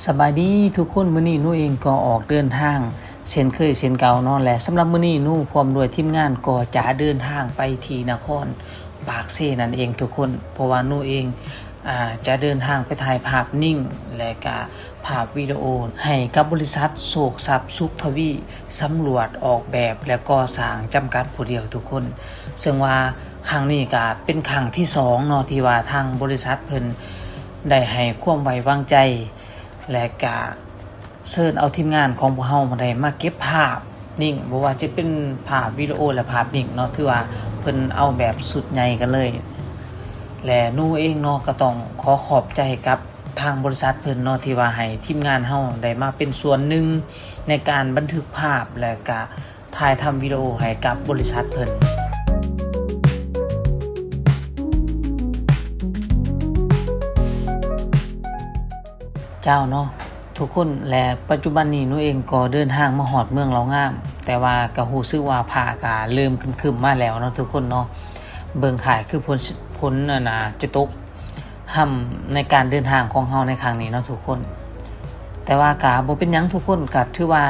สบายดีทุกคนมื้อนี้หนูเองก็ออกเดินทางเช่นเคยเช่นเก่าเนาะและสำหรับมื้อนี้หนูพร้อมด้วยทีมงานก็จะเดินทางไปที่นครปากเซนั่นเองทุกคนเพราะว่าหนูเองจะเดินทางไปถ่ายภาพนิ่งและก็ภาพวิดีโอให้กับบริษัทโศกทรัพย์สุขทวีสำรวจออกแบบและก็สร้างจำกัดผู้เดียวทุกคนซึ่งว่าครั้งนี้ก็เป็นครั้งที่2เนาะที่ว่าทางบริษัทเพิ่นได้ให้ความไว้วางใจและก็เชิญเอาทีมงานของพวกเฮามาได้มาเก็บภาพนิ่งบ่ว่าจะเป็นภาพวิดีโอและภาพนิ่งเนาะถือว่าเพิ่นเอาแบบสุดใหญ่กันเลยและหนูเองเนาะก็ต้องขอขอบใจกับทางบริษัทเพิ่นเนาะที่ว่าให้ทีมงานเฮาได้มาเป็นส่วนหนึ่งในการบันทึกภาพและก็ถ่ายทำวิดีโอให้กับบริษัทเพิ่นเจ้าเนาะทุกคนและปัจจุบันนี้หนูเองก็เดินทางมาฮอดเมืองเลางามแต่ว่าก็รู้สึกว่าฟ้าก็เริ่มครึ้มๆมาแล้วเนาะทุกคนเนาะเบิ่งข่ายคือพ้นน่ะจะตกห่ำในการเดินทางของเฮาในครั้งนี้เนาะทุกคนแต่ว่าก็บ่เป็นหยังทุกคนก็ถือว่า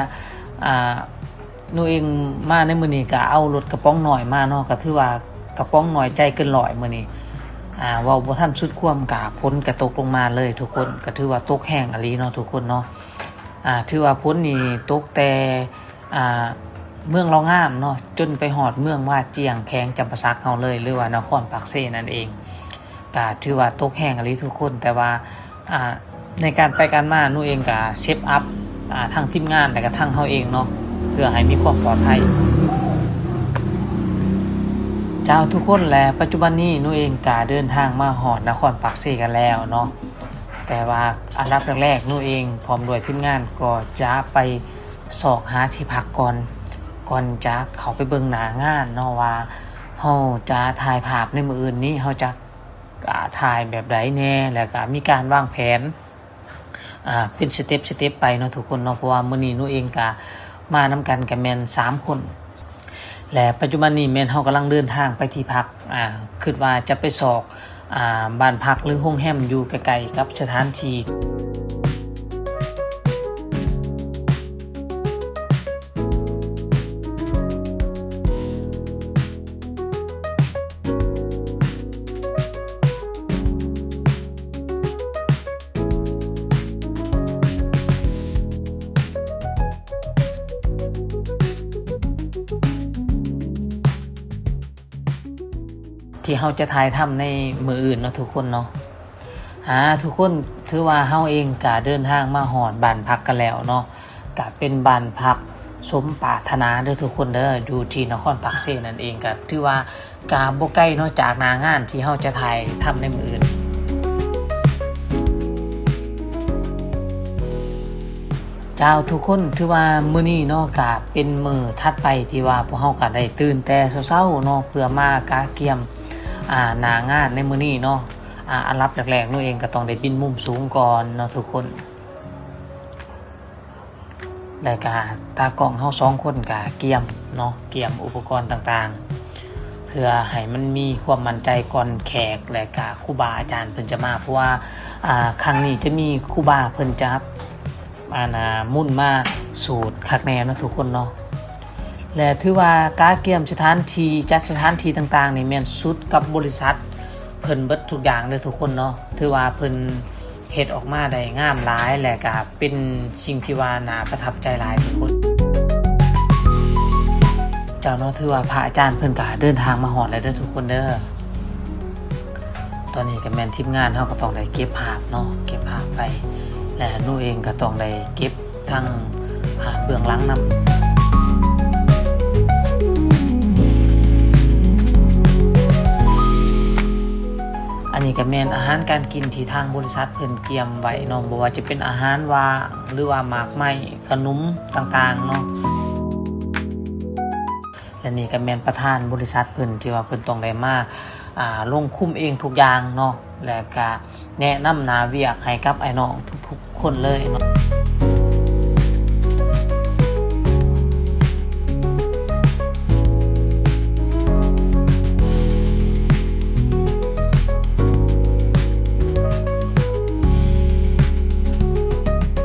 หนูเองมาในมื้อนี้ก็เอารถกระป๋องน้อยมาเนาะก็ถือว่ากระป๋องน้อยใจเกินร้อยมื้อนี้เว้าบ่ทันสุดความก็ฝนก็ตกลงมาเลยทุกคนก็ถือว่าตกแห้งอีหลีเนาะทุกคนเนาะถือว่าฝนนี่ตกแต่เมืองเลางามเนาะจนไปฮอดเมืองว่าเจียงแข้งจำปาสักเฮาเลยหรือว่านครปากเซนั่นเองก็ถือว่าตกแห้งอีหลีทุกคนแต่ว่าในการไปการมาหนูเองก็เซฟอัพทั้งทีมงานและก็ทั้งเฮาเองเนาะเพื่อให้มีความปลอดภัยเจ้าทุกคนและปัจจุบันนี้หนูเองก็เดินทางมาฮอดนครปากเซกันแล้วเนาะแต่ว่าอันดับแรกๆหนูเองพร้อมด้วยทีมงานก็จะไปสอกหาที่พักก่อนจะเข้าไปเบิ่งหน้างานเนาะว่าเฮาจะถ่ายภาพในมื้ออื่นนี้เฮาจะถ่ายแบบใดแน่แล้วก็มีการวางแผนเป็นสเต็ปไปเนาะทุกคนเนาะเพราะว่ามื้อนี้หนูเองก็มานำกันก็แม่น3คนและปัจจุบันนี้แม่นเฮากำลังเดินทางไปที่พักคิดว่าจะไปสอกบ้านพักหรือโรงแรมอยู่ใกล้ๆกับสถานที่ที่เฮาจะถ่ายทำในมื้ออื่นเนาะทุกคนเนาะทุกคนถือว่าเฮาเองก็เดินทางมาฮอดบ้านพักกันแล้วเนาะก็เป็นบ้านพักสมปรารถนาเด้อทุกคนเด้ออยู่ที่นครปากเซนั่นเองก็ถือว่าก็บ่ไกลเนาะจากหน้างานที่เฮาจะถ่ายทำในมื้ออื่นเจ้าทุกคนถือว่ามื้อนี้เนาะก็เป็นมื้อถัดไปที่ว่าพวกเฮาก็ได้ตื่นแต่เช้าๆเนาะเพื่อมากะเกียมหน้างานในมื้อนี้เนาะอันดับแรกๆหนูเองก็ต้องได้บินมุมสูงก่อนเนาะทุกคนแล้วก็ตากล้องเฮา2คนก็เกียมเนาะเกียมอุปกรณ์ต่างๆเพื่อให้มันมีความมั่นใจก่อนแขกและก็ครูบาอาจารย์เพิ่นจะมาเพราะว่าครั้งนี้จะมีครูบาเพิ่นจะมุ่นมาสูตรคักแน่เนาะทุกคนเนาะและถือว่าการเกียมสถานที่จัดสถานที่ต่างๆนี่แม่นสุดกับบริษัทเพิ่นเบิดทุกอย่างเลยทุกคนเนาะถือว่าเพิ่นเฮ็ดออกมาได้งามหลายและก็เป็นสิ่งที่ว่าน่าประทับใจหลายทุกคนเจ้าเนาะถือว่าพระอาจารย์เพิ่นก็เดินทางมาฮอดแล้วเด้อทุกคนเด้อตอนนี้ก็แม่นทีมงานเฮาก็ต้องได้เก็บภาพเนาะเก็บภาพไปและหนูเองก็ต้องได้เก็บทั้งเบื้องหลังนำอันนี้ก็แม่นอาหารการกินที่ทางบริษัทเพิ่นเตรียมไว้เนาะบ่ว่าจะเป็นอาหารว่างหรือว่าหมากไม้ขนมต่างๆเนาะและนี่ก็แม่นประธานบริษัทเพิ่นที่ว่าเพิ่นต้องได้มาลงคุมเองทุกอย่างเนาะและก็แนะนำหน้าเวียกให้กับไอ้น้องทุกๆคนเลยเนาะ เ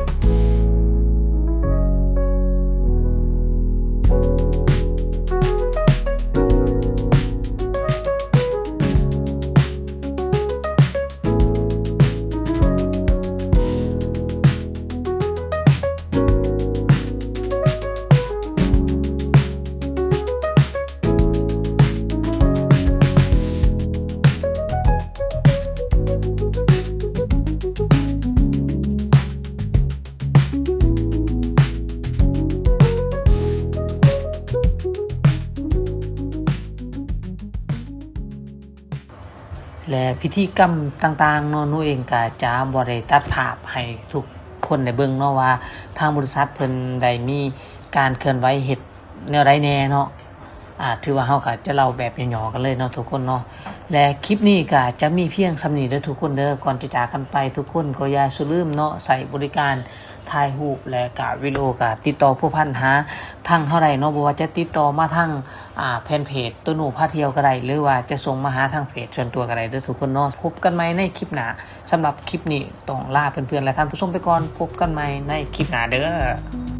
และพิธีกรรมต่างๆเนาะหนูเองก็จะบ่ได้ตัดภาพให้ทุกคนได้เบิ่งเนาะว่าทางบริษัทเพิ่นได้มีการเคลื่อนไหวเฮ็ดแนวใดแน่เนาะถือว่าเฮาก็จะเล่าแบบย่อๆกันเลยเนาะทุกคนเนาะและคลิปนี้ก็จะมีเพียงส่ำนี้เด้อทุกคนเด้อก่อนจะจากกันไปทุกคนก็อย่าสุลืมเนาะใส่บริการถ่ายรูปและก็วิดีโอก็ติดต่อผู้พันหาทางเฮาได้เนาะบ่ว่าจะติดต่อมาทางแฟนเพจตัวหนูพาเที่ยวก็ได้หรือว่าจะส่งมาหาทางเพจส่วนตัวก็ได้เด้อทุกคนเนาะพบกันใหม่ในคลิปหน้าสำหรับคลิปนี้ต้องลาเพื่อนๆและท่านผู้ชมไปก่อนพบกันใหม่ในคลิปหน้าเด้อ